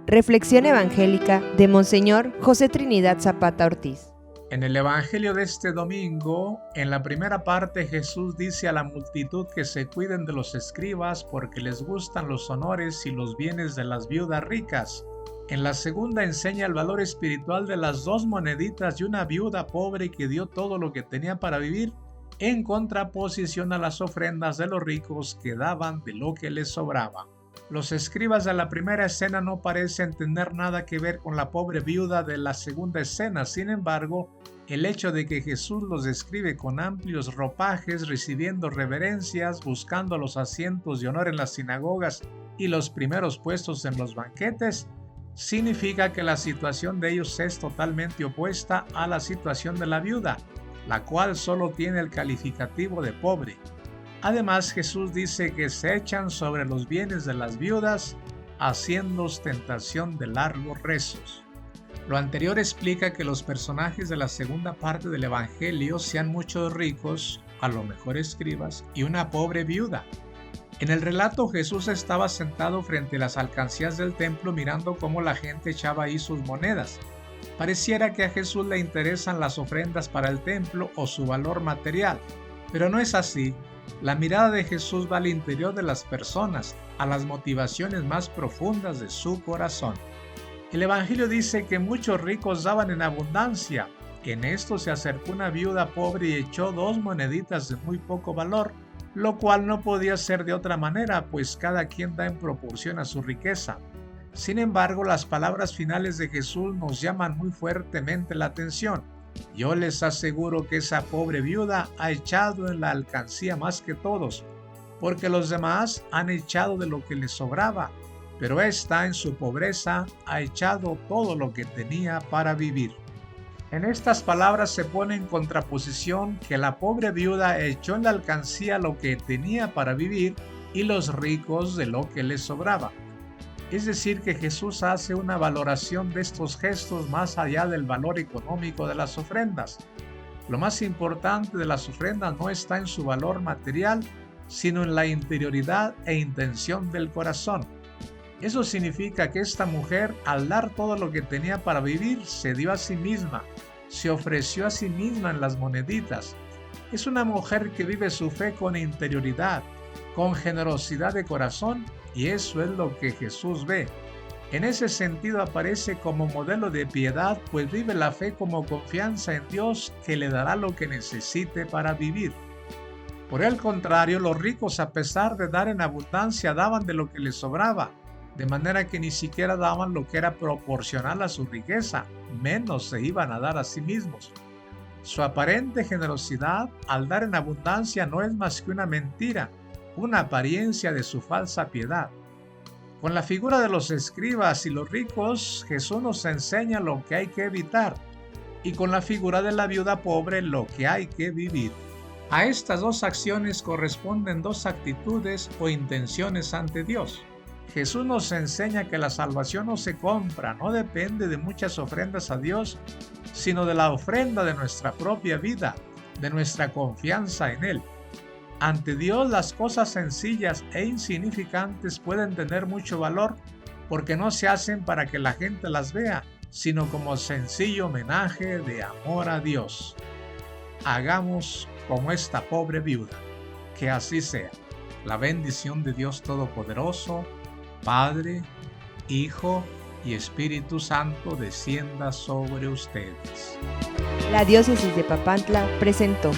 Reflexión evangélica de Monseñor José Trinidad Zapata Ortiz. En el Evangelio de este domingo, en la primera parte, Jesús dice a la multitud que se cuiden de los escribas porque les gustan los honores y los bienes de las viudas ricas. En la segunda enseña el valor espiritual de las 2 moneditas de una viuda pobre que dio todo lo que tenía para vivir, en contraposición a las ofrendas de los ricos que daban de lo que les sobraba. Los escribas de la primera escena no parecen tener nada que ver con la pobre viuda de la segunda escena. Sin embargo, el hecho de que Jesús los describe con amplios ropajes, recibiendo reverencias, buscando los asientos de honor en las sinagogas y los primeros puestos en los banquetes, significa que la situación de ellos es totalmente opuesta a la situación de la viuda, la cual solo tiene el calificativo de pobre. Además, Jesús dice que se echan sobre los bienes de las viudas, haciendo ostentación de largos rezos. Lo anterior explica que los personajes de la segunda parte del Evangelio sean muchos ricos, a lo mejor escribas, y una pobre viuda. En el relato, Jesús estaba sentado frente a las alcancías del templo mirando cómo la gente echaba ahí sus monedas. Pareciera que a Jesús le interesan las ofrendas para el templo o su valor material, pero no es así. La mirada de Jesús va al interior de las personas, a las motivaciones más profundas de su corazón. El Evangelio dice que muchos ricos daban en abundancia. En esto se acercó una viuda pobre y echó 2 moneditas de muy poco valor, lo cual no podía ser de otra manera, pues cada quien da en proporción a su riqueza. Sin embargo, las palabras finales de Jesús nos llaman muy fuertemente la atención. Yo les aseguro que esa pobre viuda ha echado en la alcancía más que todos, porque los demás han echado de lo que les sobraba, pero ésta en su pobreza ha echado todo lo que tenía para vivir. En estas palabras se pone en contraposición que la pobre viuda echó en la alcancía lo que tenía para vivir y los ricos de lo que les sobraba. Es decir, que Jesús hace una valoración de estos gestos más allá del valor económico de las ofrendas. Lo más importante de las ofrendas no está en su valor material, sino en la interioridad e intención del corazón. Eso significa que esta mujer, al dar todo lo que tenía para vivir, se dio a sí misma, se ofreció a sí misma en las moneditas. Es una mujer que vive su fe con interioridad, con generosidad de corazón, y eso es lo que Jesús ve. En ese sentido aparece como modelo de piedad, pues vive la fe como confianza en Dios que le dará lo que necesite para vivir. Por el contrario, los ricos, a pesar de dar en abundancia, daban de lo que les sobraba, de manera que ni siquiera daban lo que era proporcional a su riqueza, menos se iban a dar a sí mismos. Su aparente generosidad al dar en abundancia no es más que una mentira, una apariencia de su falsa piedad. Con la figura de los escribas y los ricos, Jesús nos enseña lo que hay que evitar, y con la figura de la viuda pobre lo que hay que vivir. A estas 2 acciones corresponden 2 actitudes o intenciones ante Dios. Jesús nos enseña que la salvación no se compra, no depende de muchas ofrendas a Dios, sino de la ofrenda de nuestra propia vida, de nuestra confianza en Él. Ante Dios, las cosas sencillas e insignificantes pueden tener mucho valor porque no se hacen para que la gente las vea, sino como sencillo homenaje de amor a Dios. Hagamos como esta pobre viuda, que así sea. La bendición de Dios Todopoderoso, Padre, Hijo y Espíritu Santo descienda sobre ustedes. La Diócesis de Papantla presentó